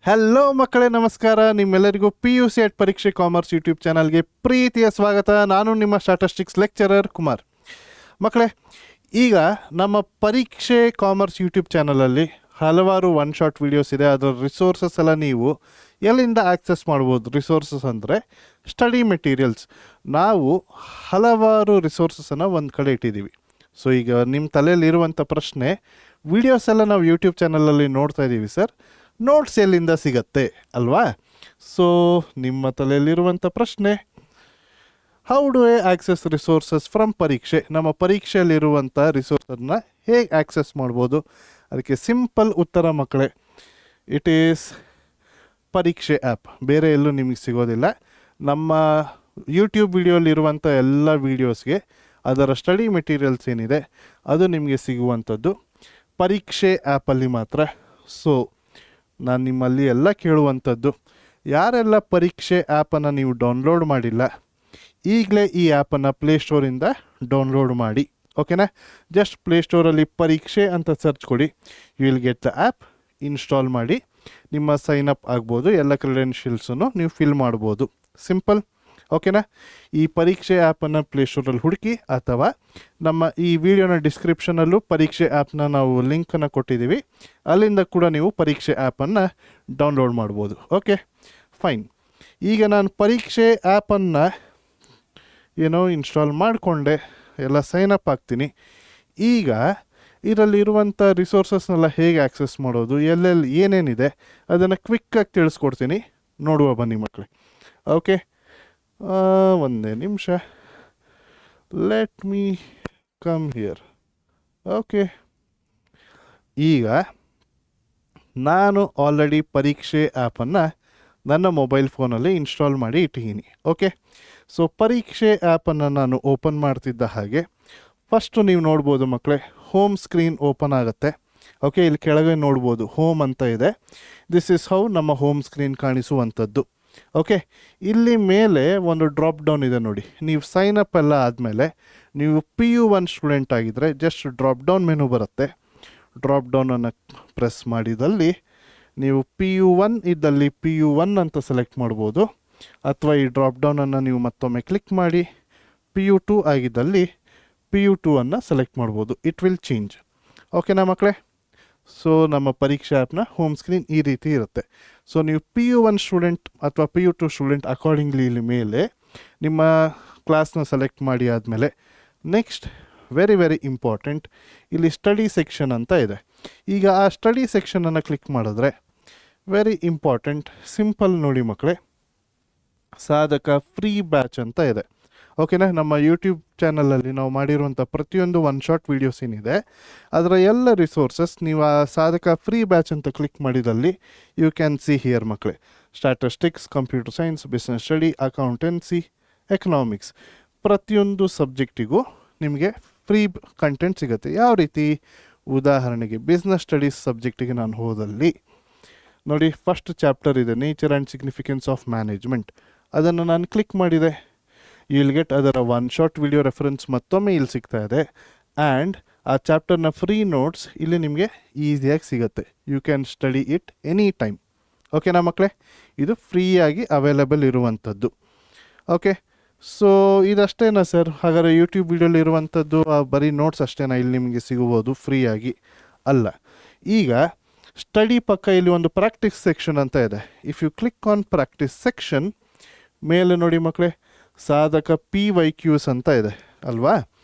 Hello ಮಕ್ಕಳೇ, ನಮಸ್ಕಾರ. ನಿಮ್ಮೆಲ್ಲರಿಗೂ PUC ಅಟ್ ಪರೀಕ್ಷೆ ಕಾಮರ್ಸ್ ಯೂಟ್ಯೂಬ್ ಚಾನಲ್ಗೆ ಪ್ರೀತಿಯ ಸ್ವಾಗತ. ನಾನು ನಿಮ್ಮ ಸ್ಟಾಟಿಸ್ಟಿಕ್ಸ್ ಲೆಕ್ಚರರ್ ಕುಮಾರ್. ಮಕ್ಕಳೇ, ಈಗ ನಮ್ಮ ಪರೀಕ್ಷೆ ಕಾಮರ್ಸ್ ಯೂಟ್ಯೂಬ್ ಚಾನಲಲ್ಲಿ ಹಲವಾರು ಒನ್ ಶಾಟ್ ವೀಡಿಯೋಸ್ ಇದೆ. ಅದರ ರಿಸೋರ್ಸಸ್ ಎಲ್ಲ ನೀವು ಎಲ್ಲಿಂದ ಆಕ್ಸೆಸ್ ಮಾಡ್ಬೋದು? ರಿಸೋರ್ಸಸ್ ಅಂದರೆ ಸ್ಟಡಿ ಮೆಟೀರಿಯಲ್ಸ್. ನಾವು ಹಲವಾರು ರಿಸೋರ್ಸಸನ್ನು ಒಂದು ಕಡೆ ಇಟ್ಟಿದ್ದೀವಿ. ಸೊ ಈಗ ನಿಮ್ಮ ತಲೆಯಲ್ಲಿರುವಂಥ ಪ್ರಶ್ನೆ, ವೀಡಿಯೋಸ್ ಎಲ್ಲ ನಾವು ಯೂಟ್ಯೂಬ್ ಚಾನಲಲ್ಲಿ ನೋಡ್ತಾ ಇದ್ದೀವಿ ಸರ್, ನೋಟ್ಸ್ ಎಲ್ಲಿಂದ ಸಿಗತ್ತೆ ಅಲ್ವಾ? ಸೊ ನಿಮ್ಮ ತಲೆಯಲ್ಲಿರುವಂಥ ಪ್ರಶ್ನೆ, how do I access resources from ಪರೀಕ್ಷೆ? ನಮ್ಮ ಪರೀಕ್ಷೆಯಲ್ಲಿರುವಂಥ ರಿಸೋರ್ಸನ್ನು ಹೇಗೆ ಆಕ್ಸೆಸ್ ಮಾಡ್ಬೋದು? ಅದಕ್ಕೆ ಸಿಂಪಲ್ ಉತ್ತರ ಮಕ್ಕಳೇ, ಇಟ್ ಈಸ್ ಪರೀಕ್ಷೆ ಆ್ಯಪ್. ಬೇರೆ ಎಲ್ಲೂ ನಿಮಗೆ ಸಿಗೋದಿಲ್ಲ. ನಮ್ಮ ಯೂಟ್ಯೂಬ್ ವಿಡಿಯೋಲಿರುವಂಥ ಎಲ್ಲ ವೀಡಿಯೋಸ್ಗೆ ಅದರ ಸ್ಟಡಿ ಮೆಟೀರಿಯಲ್ಸ್ ಏನಿದೆ ಅದು ನಿಮಗೆ ಸಿಗುವಂಥದ್ದು ಪರೀಕ್ಷೆ ಆ್ಯಪಲ್ಲಿ ಮಾತ್ರ. ಸೊ ನಾನು ನಿಮ್ಮಲ್ಲಿ ಎಲ್ಲ ಕೇಳುವಂಥದ್ದು, ಯಾರೆಲ್ಲ ಪರೀಕ್ಷೆ ಆ್ಯಪನ್ನು ನೀವು ಡೌನ್ಲೋಡ್ ಮಾಡಿಲ್ಲ, ಈಗಲೇ ಈ ಆ್ಯಪನ್ನು ಪ್ಲೇಸ್ಟೋರಿಂದ ಡೌನ್ಲೋಡ್ ಮಾಡಿ. ಓಕೆನಾ? ಜಸ್ಟ್ ಪ್ಲೇಸ್ಟೋರಲ್ಲಿ ಪರೀಕ್ಷೆ ಅಂತ ಸರ್ಚ್ ಕೊಡಿ, you will get the app. Install ಮಾಡಿ ನಿಮ್ಮ ಸೈನ್ ಅಪ್ ಆಗ್ಬೋದು, ಎಲ್ಲ ಕ್ರೆಡೆನ್ಷಿಯಲ್ಸನ್ನು ನೀವು ಫಿಲ್ ಮಾಡ್ಬೋದು. ಸಿಂಪಲ್. ಓಕೆನಾ? ಈ ಪರೀಕ್ಷೆ ಆ್ಯಪನ್ನು ಪ್ಲೇಸ್ಟೋರಲ್ಲಿ ಹುಡುಕಿ, ಅಥವಾ ನಮ್ಮ ಈ ವಿಡಿಯೋನ ಡಿಸ್ಕ್ರಿಪ್ಷನಲ್ಲೂ ಪರೀಕ್ಷೆ ಆ್ಯಪ್ನ ನಾವು ಲಿಂಕನ್ನು ಕೊಟ್ಟಿದ್ದೀವಿ, ಅಲ್ಲಿಂದ ಕೂಡ ನೀವು ಪರೀಕ್ಷೆ ಆ್ಯಪನ್ನು ಡೌನ್ಲೋಡ್ ಮಾಡ್ಬೋದು. Okay, fine. ಈಗ ನಾನು ಪರೀಕ್ಷೆ ಆ್ಯಪನ್ನು ಇನ್ಸ್ಟಾಲ್ ಮಾಡಿಕೊಂಡೆ, ಎಲ್ಲ ಸೈನ್ ಅಪ್ ಆಗ್ತೀನಿ. ಈಗ ಇದರಲ್ಲಿರುವಂಥ ರಿಸೋರ್ಸಸ್ನೆಲ್ಲ ಹೇಗೆ ಆಕ್ಸೆಸ್ ಮಾಡೋದು, ಎಲ್ಲೆಲ್ಲಿ ಏನೇನಿದೆ ಅದನ್ನು ಕ್ವಿಕ್ಕಾಗಿ ತಿಳಿಸ್ಕೊಡ್ತೀನಿ. ನೋಡುವ ಬನ್ನಿ ಮಕ್ಕಳೇ. ಓಕೆ, ಒಂದೇ ನಿಮಿಷ, let me come here. Okay, ಈಗ ನಾನು ಆಲ್ರೆಡಿ ಪರೀಕ್ಷೆ ಆ್ಯಪನ್ನು ನನ್ನ ಮೊಬೈಲ್ ಫೋನಲ್ಲಿ ಇನ್ಸ್ಟಾಲ್ ಮಾಡಿ ಇಟ್ಟಿದ್ದೀನಿ. ಓಕೆ, ಸೊ ಪರೀಕ್ಷೆ ಆ್ಯಪನ್ನು ನಾನು ಓಪನ್ ಮಾಡ್ತಿದ್ದ ಹಾಗೆ ಫಸ್ಟು ನೀವು ನೋಡ್ಬೋದು ಮಕ್ಕಳೇ, ಹೋಮ್ ಸ್ಕ್ರೀನ್ ಓಪನ್ ಆಗುತ್ತೆ. ಓಕೆ, ಇಲ್ಲಿ ಕೆಳಗೆ ನೋಡ್ಬೋದು ಹೋಮ್ ಅಂತ ಇದೆ. ದಿಸ್ ಇಸ್ ಹೌ ನಮ್ಮ ಹೋಮ್ ಸ್ಕ್ರೀನ್ ಕಾಣಿಸುವಂಥದ್ದು. ಓಕೆ, ಇಲ್ಲಿ ಮೇಲೆ ಒಂದು ಡ್ರಾಪ್ ಡೌನ್ ಇದೆ ನೋಡಿ. ನೀವು ಸೈನ್ ಅಪ್ ಎಲ್ಲ ಆದಮೇಲೆ ನೀವು PU1 ಸ್ಟೂಡೆಂಟ್ ಆಗಿದ್ದರೆ ಜಸ್ಟ್ ಡ್ರಾಪ್ ಡೌನ್ ಮೆನು ಬರುತ್ತೆ. ಡ್ರಾಪ್ ಡೌನನ್ನು ಪ್ರೆಸ್ ಮಾಡಿದಲ್ಲಿ ನೀವು PU1 ಇದ್ದಲ್ಲಿ PU1 ಅಂತ ಸೆಲೆಕ್ಟ್ ಮಾಡ್ಬೋದು, ಅಥವಾ ಈ ಡ್ರಾಪ್ ಡೌನನ್ನು ನೀವು ಮತ್ತೊಮ್ಮೆ ಕ್ಲಿಕ್ ಮಾಡಿ PU2 ಆಗಿದ್ದಲ್ಲಿ PU2 ಅನ್ನು ಸೆಲೆಕ್ಟ್ ಮಾಡ್ಬೋದು. It will change. ಓಕೆನಾ ಮಕ್ಕಳೇ? ಸೊ ನಮ್ಮ ಪರೀಕ್ಷಾ ಆ್ಯಪ್ನ ಹೋಮ್ ಸ್ಕ್ರೀನ್ ಈ ರೀತಿ ಇರುತ್ತೆ. ಸೊ ನೀವು PU1 ಸ್ಟೂಡೆಂಟ್ ಅಥವಾ PU2 ಸ್ಟೂಡೆಂಟ್ ಅಕಾರ್ಡಿಂಗ್ಲಿ ಇಲ್ಲಿ ಮೇಲೆ ನಿಮ್ಮ ಕ್ಲಾಸ್ನ ಸೆಲೆಕ್ಟ್ ಮಾಡಿ ಆದಮೇಲೆ ನೆಕ್ಸ್ಟ್ ವೆರಿ ವೆರಿ ಇಂಪಾರ್ಟೆಂಟ್, ಇಲ್ಲಿ ಸ್ಟಡಿ ಸೆಕ್ಷನ್ ಅಂತ ಇದೆ. ಈಗ ಆ ಸ್ಟಡಿ ಸೆಕ್ಷನನ್ನು ಕ್ಲಿಕ್ ಮಾಡಿದ್ರೆ ವೆರಿ ಇಂಪಾರ್ಟೆಂಟ್, ಸಿಂಪಲ್ ನೋಡಿ ಮಕ್ಕಳೇ, ಸಾಧಕ ಫ್ರೀ ಬ್ಯಾಚ್ ಅಂತ ಇದೆ. ಓಕೆನಾ? ನಮ್ಮ ಯೂಟ್ಯೂಬ್ ಚಾನಲಲ್ಲಿ ನಾವು ಮಾಡಿರುವಂಥ ಪ್ರತಿಯೊಂದು ಒನ್ ಶಾಟ್ ವೀಡಿಯೋಸ್ ಏನಿದೆ ಅದರ ಎಲ್ಲ ರಿಸೋರ್ಸಸ್ ನೀವು ಆ ಸಾಧಕ ಫ್ರೀ ಬ್ಯಾಚ್ ಅಂತ ಕ್ಲಿಕ್ ಮಾಡಿದಲ್ಲಿ ಯು ಕ್ಯಾನ್ ಸಿ ಹಿಯರ್ ಮಕ್ಕಳೇ. Statistics, computer science, business study, accountancy, economics, ಪ್ರತಿಯೊಂದು ಸಬ್ಜೆಕ್ಟಿಗೂ ನಿಮಗೆ ಫ್ರೀ ಕಂಟೆಂಟ್ ಸಿಗುತ್ತೆ. ಯಾವ ರೀತಿ? ಉದಾಹರಣೆಗೆ ಬಿಸ್ನೆಸ್ ಸ್ಟಡೀಸ್ ಸಬ್ಜೆಕ್ಟಿಗೆ ನಾನು ಹೋದಲ್ಲಿ ನೋಡಿ, ಫಸ್ಟ್ ಚಾಪ್ಟರ್ ಇದೆ nature and significance of management. ಅದನ್ನು ನಾನು ಕ್ಲಿಕ್ ಮಾಡಿದೆ, ಯು ವಿಲ್ ಗೆಟ್ ಅದರ ಒನ್ ಶಾಟ್ ವಿಡಿಯೋ ರೆಫರೆನ್ಸ್ ಮತ್ತೊಮ್ಮೆ ಇಲ್ಲಿ ಸಿಗ್ತಾ ಇದೆ. ಆ್ಯಂಡ್ ಆ ಚಾಪ್ಟರ್ನ ಫ್ರೀ ನೋಟ್ಸ್ ಇಲ್ಲಿ ನಿಮಗೆ ಈಸಿಯಾಗಿ ಸಿಗುತ್ತೆ. You can study it any time. ಓಕೆನಾ ಮಕ್ಕಳೇ? ಇದು ಫ್ರೀಯಾಗಿ ಅವೈಲೇಬಲ್ ಇರುವಂಥದ್ದು. ಓಕೆ, ಸೊ ಇದಷ್ಟೇನಾ ಸರ್? ಹಾಗಾದರೆ ಯೂಟ್ಯೂಬ್ ವಿಡಿಯೋಲಿ ಇರುವಂಥದ್ದು ಬರೀ ನೋಟ್ಸ್ ಅಷ್ಟೇನಾ ಇಲ್ಲಿ ನಿಮಗೆ ಸಿಗುವುದು ಫ್ರೀಯಾಗಿ? ಅಲ್ಲ. ಈಗ ಸ್ಟಡಿ ಪಕ್ಕ ಇಲ್ಲಿ ಒಂದು ಪ್ರಾಕ್ಟೀಸ್ ಸೆಕ್ಷನ್ ಅಂತ ಇದೆ. If you click on practice section, ಮೇಲೆ ನೋಡಿ ಮಕ್ಕಳೇ, ಸಾಧಕ PYQs ಅಂತ ಇದೆ ಅಲ್ವಾ?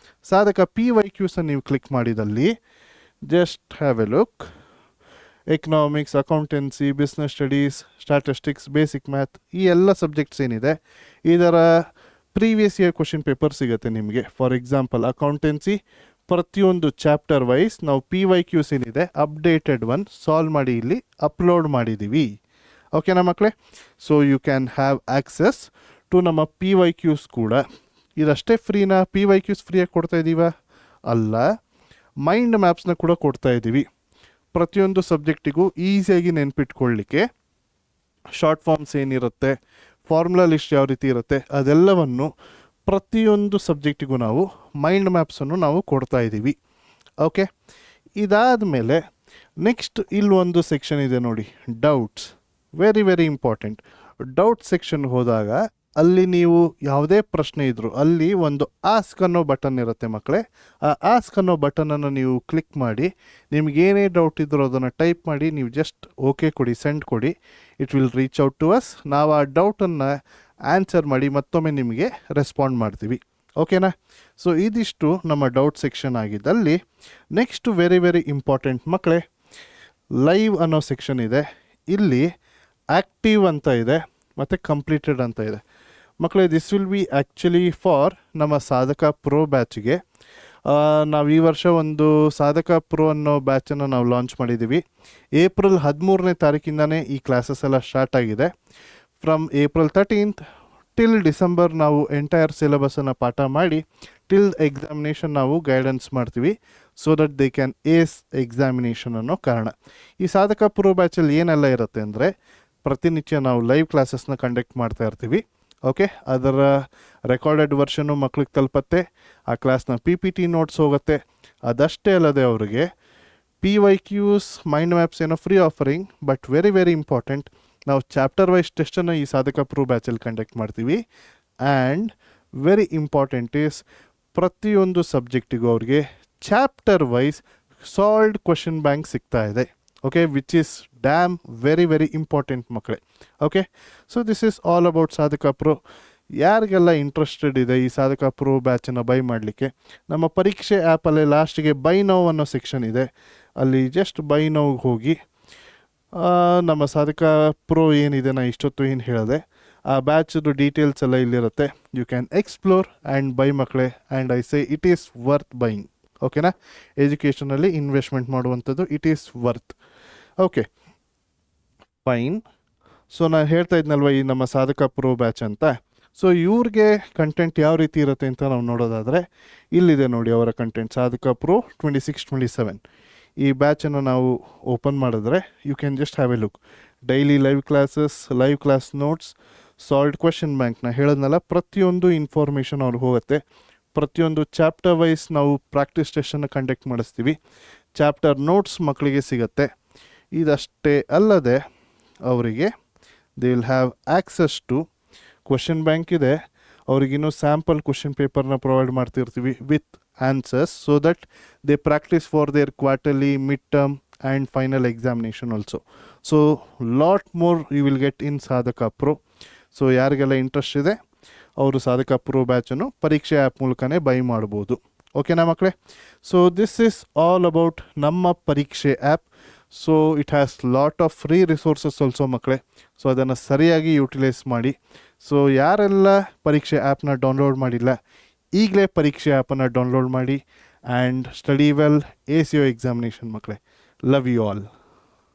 ಸಾಧಕ PYQs ನೀವು ಕ್ಲಿಕ್ ಮಾಡಿದಲ್ಲಿ just have a look. Economics, accountancy, business studies, statistics, basic math, ಈ ಎಲ್ಲ ಸಬ್ಜೆಕ್ಟ್ಸ್ ಏನಿದೆ ಇದರ ಪ್ರೀವಿಯಸ್ ಇಯರ್ ಕ್ವಶನ್ ಪೇಪರ್ ಸಿಗುತ್ತೆ ನಿಮಗೆ. ಫಾರ್ ಎಕ್ಸಾಂಪಲ್ ಅಕೌಂಟೆನ್ಸಿ, ಪ್ರತಿಯೊಂದು ಚಾಪ್ಟರ್ ವೈಸ್ ನಾವು PYQs ಏನಿದೆ ಅಪ್ಡೇಟೆಡ್ ಒನ್ ಸಾಲ್ವ್ ಮಾಡಿ ಇಲ್ಲಿ ಅಪ್ಲೋಡ್ ಮಾಡಿದ್ದೀವಿ. ಓಕೆನಾ ಮಕ್ಕಳೇ? So you can have access to ನಮ್ಮ PYQs ಕೂಡ. ಇದಷ್ಟೇ ಫ್ರೀನಾ? PYQs ಫ್ರೀಯಾಗಿ ಕೊಡ್ತಾ ಇದ್ದೀವಾ? ಅಲ್ಲ, ಮೈಂಡ್ ಮ್ಯಾಪ್ಸ್ನ ಕೂಡ ಕೊಡ್ತಾ ಇದ್ದೀವಿ. ಪ್ರತಿಯೊಂದು ಸಬ್ಜೆಕ್ಟಿಗೂ ಈಸಿಯಾಗಿ ನೆನ್ಪಿಟ್ಕೊಳ್ಳಿಕ್ಕೆ ಶಾರ್ಟ್ ಫಾರ್ಮ್ಸ್ ಏನಿರುತ್ತೆ, ಫಾರ್ಮುಲಾ ಲಿಸ್ಟ್ ಯಾವ ರೀತಿ ಇರುತ್ತೆ, ಅದೆಲ್ಲವನ್ನು ಪ್ರತಿಯೊಂದು ಸಬ್ಜೆಕ್ಟಿಗೂ ನಾವು ಮೈಂಡ್ ಮ್ಯಾಪ್ಸನ್ನು ನಾವು ಕೊಡ್ತಾ ಇದ್ದೀವಿ. ಓಕೆ, ಇದಾದ ಮೇಲೆ ನೆಕ್ಸ್ಟ್ ಇಲ್ಲೊಂದು ಸೆಕ್ಷನ್ ಇದೆ ನೋಡಿ, doubts. Very very important. Doubt section ಹೋದಾಗ ಅಲ್ಲಿ ನೀವು ಯಾವುದೇ ಪ್ರಶ್ನೆ ಇದ್ದರೂ ಅಲ್ಲಿ ಒಂದು ಆಸ್ಕ್ ಅನ್ನೋ ಬಟನ್ ಇರುತ್ತೆ ಮಕ್ಕಳೇ. ಆ ಆಸ್ಕ್ ಅನ್ನೋ ಬಟನನ್ನು ನೀವು ಕ್ಲಿಕ್ ಮಾಡಿ ನಿಮ್ಗೆ ಏನೇ ಡೌಟ್ ಇದ್ದರೂ ಅದನ್ನು ಟೈಪ್ ಮಾಡಿ ನೀವು ಜಸ್ಟ್ ಓಕೆ ಕೊಡಿ, ಸೆಂಡ್ ಕೊಡಿ. It will reach out to us. ನಾವು ಆ ಡೌಟನ್ನು ಆನ್ಸರ್ ಮಾಡಿ ಮತ್ತೊಮ್ಮೆ ನಿಮಗೆ ರೆಸ್ಪಾಂಡ್ ಮಾಡ್ತೀವಿ. ಓಕೆನಾ? ಸೊ ಇದಿಷ್ಟು ನಮ್ಮ ಡೌಟ್ ಸೆಕ್ಷನ್ ಆಗಿದ್ದಲ್ಲಿ ನೆಕ್ಸ್ಟ್ ವೆರಿ ವೆರಿ ಇಂಪಾರ್ಟೆಂಟ್ ಮಕ್ಕಳೇ, ಲೈವ್ ಅನ್ನೋ ಸೆಕ್ಷನ್ ಇದೆ. ಇಲ್ಲಿ ಆ್ಯಕ್ಟಿವ್ ಅಂತ ಇದೆ ಮತ್ತು ಕಂಪ್ಲೀಟೆಡ್ ಅಂತ ಇದೆ ಮಕ್ಕಳೇ. This will be actually for ನಮ್ಮ ಸಾಧಕ ಪ್ರೋ ಬ್ಯಾಚಿಗೆ. ನಾವು ಈ ವರ್ಷ ಒಂದು ಸಾಧಕ ಪ್ರೋ ಅನ್ನೋ ಬ್ಯಾಚನ್ನು ನಾವು ಲಾಂಚ್ ಮಾಡಿದ್ದೀವಿ. ಏಪ್ರಿಲ್ 13ನೇ ತಾರೀಕಿಂದನೇ ಈ ಕ್ಲಾಸಸ್ ಎಲ್ಲ ಸ್ಟಾರ್ಟ್ ಆಗಿದೆ. From April 13th till December ನಾವು ಎಂಟೈರ್ ಸಿಲೆಬಸನ್ನು ಪಾಠ ಮಾಡಿ ಟಿಲ್ ಎಕ್ಸಾಮಿನೇಷನ್ ನಾವು ಗೈಡೆನ್ಸ್ ಮಾಡ್ತೀವಿ, so that they can ace examination ಅನ್ನೋ ಕಾರಣ. ಈ ಸಾಧಕ ಪ್ರೋ ಬ್ಯಾಚಲ್ಲಿ ಏನೆಲ್ಲ ಇರುತ್ತೆ ಅಂದರೆ, ಪ್ರತಿನಿತ್ಯ ನಾವು ಲೈವ್ ಕ್ಲಾಸಸ್ನ ಕಂಡಕ್ಟ್ ಮಾಡ್ತಾ ಇರ್ತೀವಿ. ಓಕೆ, ಅದರ ರೆಕಾರ್ಡೆಡ್ ವರ್ಷನ್ನು ಮಕ್ಳಿಗೆ ತಲುಪತ್ತೆ. ಆ ಕ್ಲಾಸ್ನ PPT ನೋಟ್ಸ್ ಹೋಗುತ್ತೆ. ಅದಷ್ಟೇ ಅಲ್ಲದೆ ಅವರಿಗೆ PYQs, ಮೈಂಡ್ ಮ್ಯಾಪ್ಸ್ ಏನೋ free offering, but very very important, ನಾವು ಚಾಪ್ಟರ್ ವೈಸ್ ಟೆಸ್ಟನ್ನು ಈ ಸಾಧಕ ಪ್ರೋ ಬ್ಯಾಚಲ್ಲಿ ಕಂಡಕ್ಟ್ ಮಾಡ್ತೀವಿ. ಆ್ಯಂಡ್ ವೆರಿ ಇಂಪಾರ್ಟೆಂಟ್ ಈಸ್ ಪ್ರತಿಯೊಂದು ಸಬ್ಜೆಕ್ಟಿಗೂ ಅವ್ರಿಗೆ chapter wise solved question bank ಸಿಗ್ತಾ ಇದೆ. Okay, which is damn very very important ಮಕ್ಕಳೇ. Okay, so this is all about Sadhaka pro. ಯಾರಿಗೆಲ್ಲ ಇಂಟ್ರೆಸ್ಟೆಡ್ ಇದೆ ಈ ಸಾಧಕ ಪ್ರೋ ಬ್ಯಾಚನ್ನು ಬೈ ಮಾಡಲಿಕ್ಕೆ, ನಮ್ಮ ಪರೀಕ್ಷೆ ಆ್ಯಪಲ್ಲೇ ಲಾಸ್ಟಿಗೆ ಬೈ ನೌ ಅನ್ನೋ ಸೆಕ್ಷನ್ ಇದೆ. ಅಲ್ಲಿ ಜಸ್ಟ್ ಬೈ ನೌಗೆ ಹೋಗಿ ನಮ್ಮ ಸಾಧಕ ಪ್ರೋ ಏನಿದೆ, ನಾ ಇಷ್ಟೊತ್ತು ಏನು ಹೇಳಿದೆ, ಆ ಬ್ಯಾಚದು ಡೀಟೇಲ್ಸ್ ಎಲ್ಲ ಇಲ್ಲಿರುತ್ತೆ. You can explore and bye ಮಕ್ಕಳೇ. And I say it is worth buying. ಓಕೆನಾ? ಎಜುಕೇಷನಲ್ಲಿ ಇನ್ವೆಸ್ಟ್ಮೆಂಟ್ ಮಾಡುವಂಥದ್ದು, it is worth. Okay, fine. So ನಾನು ಹೇಳ್ತಾ ಇದ್ನಲ್ವ ಈ ನಮ್ಮ ಸಾಧಕ ಪ್ರೋ ಬ್ಯಾಚ್ ಅಂತ. ಸೊ ಇವ್ರಿಗೆ ಕಂಟೆಂಟ್ ಯಾವ ರೀತಿ ಇರುತ್ತೆ ಅಂತ ನಾವು ನೋಡೋದಾದರೆ, ಇಲ್ಲಿದೆ ನೋಡಿ ಅವರ ಕಂಟೆಂಟ್, ಸಾಧಕ ಪ್ರೋ 26-27. ಈ ಬ್ಯಾಚನ್ನು ನಾವು ಓಪನ್ ಮಾಡಿದ್ರೆ you can just have a look. Daily live classes, live class notes, solved question ಬ್ಯಾಂಕ್ನ ಹೇಳೋದ್ನಲ್ಲ, ಪ್ರತಿಯೊಂದು ಇನ್ಫಾರ್ಮೇಷನ್ ಅವ್ರಿಗೆ ಹೋಗುತ್ತೆ. ಪ್ರತಿಯೊಂದು ಚಾಪ್ಟರ್ ವೈಸ್ ನಾವು ಪ್ರಾಕ್ಟೀಸ್ ಟೆಸ್ಟನ್ನು ಕಂಡಕ್ಟ್ ಮಾಡಿಸ್ತೀವಿ. ಚಾಪ್ಟರ್ ನೋಟ್ಸ್ ಮಕ್ಕಳಿಗೆ ಸಿಗುತ್ತೆ. ಇದಷ್ಟೇ ಅಲ್ಲದೆ ಅವರಿಗೆ they will have access to question bank ಇದೆ. ಅವ್ರಿಗಿನ್ನೂ ಸ್ಯಾಂಪಲ್ ಕ್ವೆಶನ್ ಪೇಪರ್ನ ಪ್ರೊವೈಡ್ ಮಾಡ್ತಿರ್ತೀವಿ with answers, so that they practice for their quarterly, mid term and final examination also. So lot more you will get in Sadhaka pro. So ಯಾರಿಗೆಲ್ಲ interest ಇದೆ ಅವರು ಸಾಧಕ pro ಬ್ಯಾಚನ್ನು ಪರೀಕ್ಷೆ app ಮೂಲಕನೇ ಬೈ ಮಾಡ್ಬೋದು. ಓಕೆನಾ ಮಕ್ಕಳೇ? So this is all about ನಮ್ಮ ಪರೀಕ್ಷೆ app. So it has lot of free resources also ಮಕ್ಕಳೇ. ಸೊ ಅದನ್ನು ಸರಿಯಾಗಿ ಯೂಟಿಲೈಸ್ ಮಾಡಿ. ಸೊ ಯಾರೆಲ್ಲ ಪರೀಕ್ಷೆ ಆ್ಯಪ್ನ ಡೌನ್ಲೋಡ್ ಮಾಡಿಲ್ಲ, ಈಗಲೇ ಪರೀಕ್ಷೆ ಆ್ಯಪನ್ನು ಡೌನ್ಲೋಡ್ ಮಾಡಿ and study well, ace your examination ಮಕ್ಕಳೇ. Love you all.